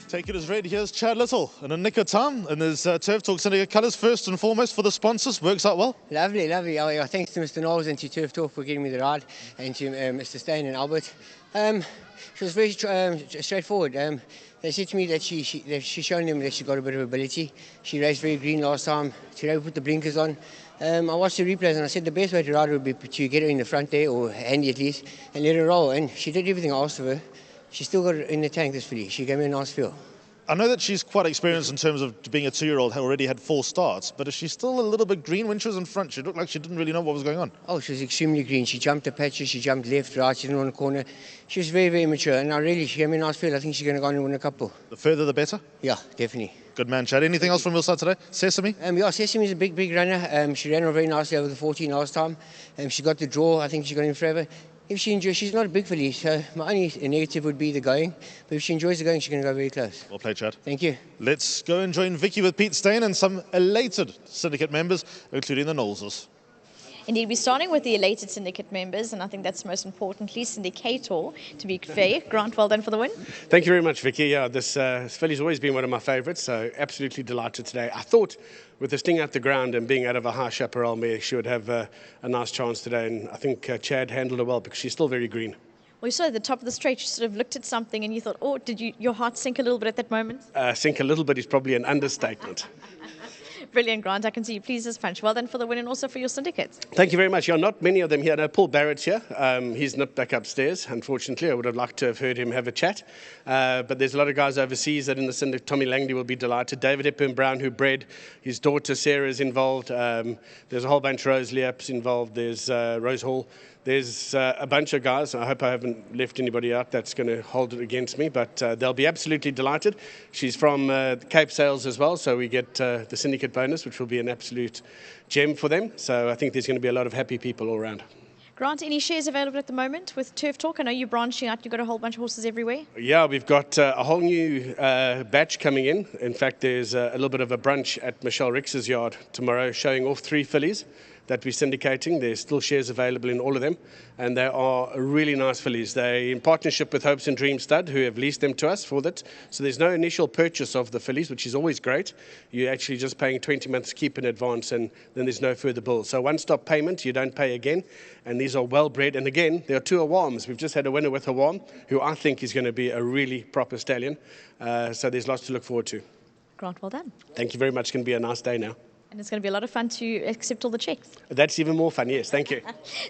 Take it as read. Here's Chad Little in a nick of time in his Turf Talk Syndicate colours. First and foremost for the sponsors. Works out well. Lovely, lovely. Oh, yeah, thanks to Mr. Knowles and to Turf Talk for giving me the ride, and to Mr. Stain and Albert. She was very straightforward. They said to me that she's shown them that she got a bit of ability. She raced very green last time. Today we put the blinkers on. I watched the replays and I said the best way to ride would be to get her in the front there, or handy at least, and let her roll. And she did everything I asked of her. She still got it in the tank, this filly. She gave me a nice feel. I know that she's quite experienced in terms of being a 2-year-old, already had 4 starts, but is she still a little bit green when she was in front? She looked like she didn't really know what was going on. Oh, she was extremely green. She jumped the patches, she jumped left, right, she didn't want a corner. She was very, very mature, and she gave me a nice feel. I think she's going to go on and win a couple. The further the better? Yeah, definitely. Good man, Chad. Anything else from your side today? Sesame? Yeah, Sesame's a big, big runner. She ran very nicely over the 14 last time. She got the draw. I think she got in forever. If she enjoys, she's not a big filly, so my only negative would be the going. But if she enjoys the going, she's going to go very close. Well played, Chad. Thank you. Let's go and join Vicky with Pete Stain and some elated syndicate members, including the Knowleses. Indeed, we're starting with the elated syndicate members, and I think that's most importantly syndicator, to be fair. Grant, well done for the win. Thank you very much, Vicky. Yeah, this filly's always been one of my favourites, so absolutely delighted today. I thought with the sting out the ground and being out of a high chaparral mare, she would have a nice chance today, and I think Chad handled her well because she's still very green. Well, you saw at the top of the straight, you sort of looked at something and you thought, oh, did your heart sink a little bit at that moment? Sink a little bit is probably an understatement. Brilliant, Grant. I can see you pleased as punch. Well done for the win and also for your syndicates. Thank you very much. Yeah, not many of them here. No, Paul Barrett's here. He's nipped back upstairs. Unfortunately, I would have liked to have heard him have a chat. But there's a lot of guys overseas that in the syndicate. Tommy Langley will be delighted. David Hepburn-Brown, who bred. His daughter Sarah is involved. There's a whole bunch. Rose Leap's involved. There's Rose Hall. There's a bunch of guys. I hope I haven't left anybody out that's going to hold it against me, but they'll be absolutely delighted. She's from Cape Sales as well, so we get the syndicate bonus, which will be an absolute gem for them. So I think there's going to be a lot of happy people all around. Grant, any shares available at the moment with Turf Talk? I know you're branching out. You've got a whole bunch of horses everywhere. Yeah, we've got a whole new batch coming in. In fact, there's a little bit of a brunch at Michelle Rix's yard tomorrow showing off 3 fillies that we're syndicating. There's still shares available in all of them, and they are really nice fillies. They're in partnership with Hopes and Dreams Stud, who have leased them to us for that. So there's no initial purchase of the fillies, which is always great. You're actually just paying 20 months keep in advance, and then there's no further bill. So one-stop payment, you don't pay again, and these are well-bred. And again, there are 2 Awams. We've just had a winner with Awam, who I think is going to be a really proper stallion. So there's lots to look forward to. Grant, well done. Thank you very much. It's going to be a nice day now. And it's going to be a lot of fun to accept all the checks. That's even more fun, yes. Thank you.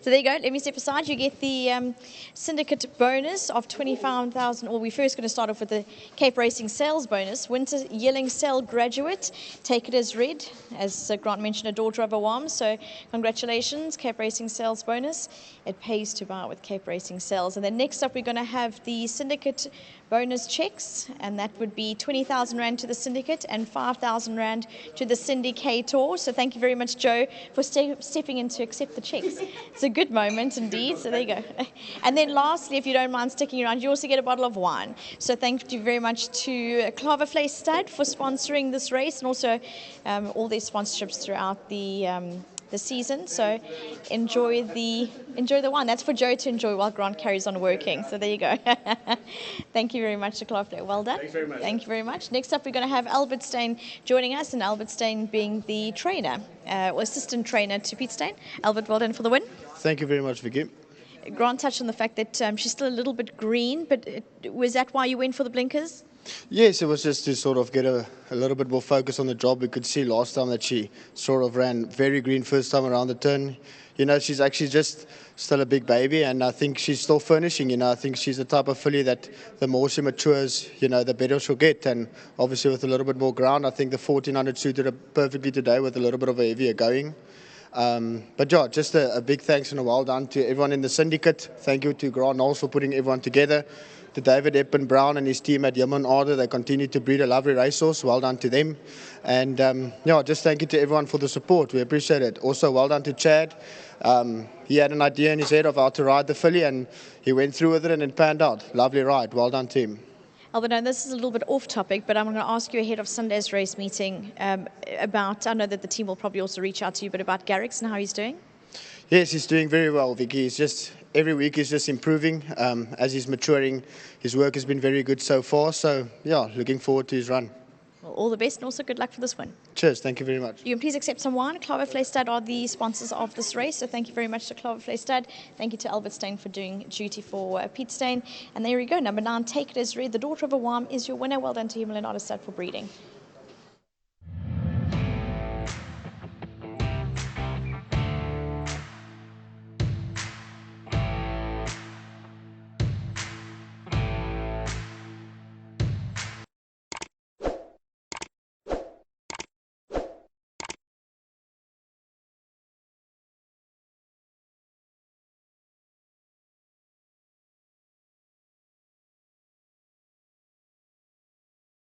So there you go. Let me step aside. You get the syndicate bonus of 25,000. Or we're first going to start off with the Cape Racing sales bonus. Winter Yelling Cell graduate. Take it as read. As Grant mentioned, a daughter of Awam. So congratulations, Cape Racing sales bonus. It pays to buy with Cape Racing sales. And then next up, we're going to have the syndicate bonus checks, and that would be 20,000 Rand to the syndicate and 5,000 Rand to the syndicator. So thank you very much, Joe, for stepping in to accept the checks. It's a good moment indeed. So there you go. And then lastly, if you don't mind sticking around, you also get a bottle of wine. So thank you very much to Claverflay Stud for sponsoring this race, and also all their sponsorships throughout the season. So enjoy the wine. That's for Joe to enjoy while Grant carries on working. So there you go. Thank you very much to Claverflay. Well done. Thanks very much. Thank you very much. Next up, we're going to have Albert Stain joining us, and Albert Stain being the trainer, or assistant trainer to Pete Stain. Albert, well done for the win. Thank you very much, Vicky. Grant touched on the fact that she's still a little bit green, but was that why you went for the blinkers? Yes, it was just to sort of get a little bit more focus on the job. We could see last time that she sort of ran very green first time around the turn. You know, she's actually just still a big baby, and I think she's still furnishing. You know, I think she's the type of filly that the more she matures, you know, the better she'll get. And obviously with a little bit more ground, I think the 1400 suited her perfectly today with a little bit of a heavier going. But yeah, just a big thanks and a well done to everyone in the syndicate. Thank you to Grant Knowles for putting everyone together. To David Hepburn-Brown and his team at Yemen Order, they continue to breed a lovely racehorse. Well done to them. And yeah, just thank you to everyone for the support. We appreciate it. Also, well done to Chad. He had an idea in his head of how to ride the filly, and he went through with it and it panned out. Lovely ride. Well done to him. Albert, this is a little bit off topic, but I'm going to ask you ahead of Sunday's race meeting about, I know that the team will probably also reach out to you, but about Garrix and how he's doing. Yes, he's doing very well, Vicky. He's just every week he's just improving. As he's maturing, his work has been very good so far. So yeah, looking forward to his run. Well, all the best and also good luck for this win. Cheers, thank you very much. You can please accept some wine. Cloverflay Stud are the sponsors of this race, so thank you very much to Cloverflay Stud. Thank you to Albert Steyn for doing duty for Pete Steyn. And there you go, number 9, Take It As Read. The daughter of a Wam is your winner. Well done to Himalayan Stud for breeding.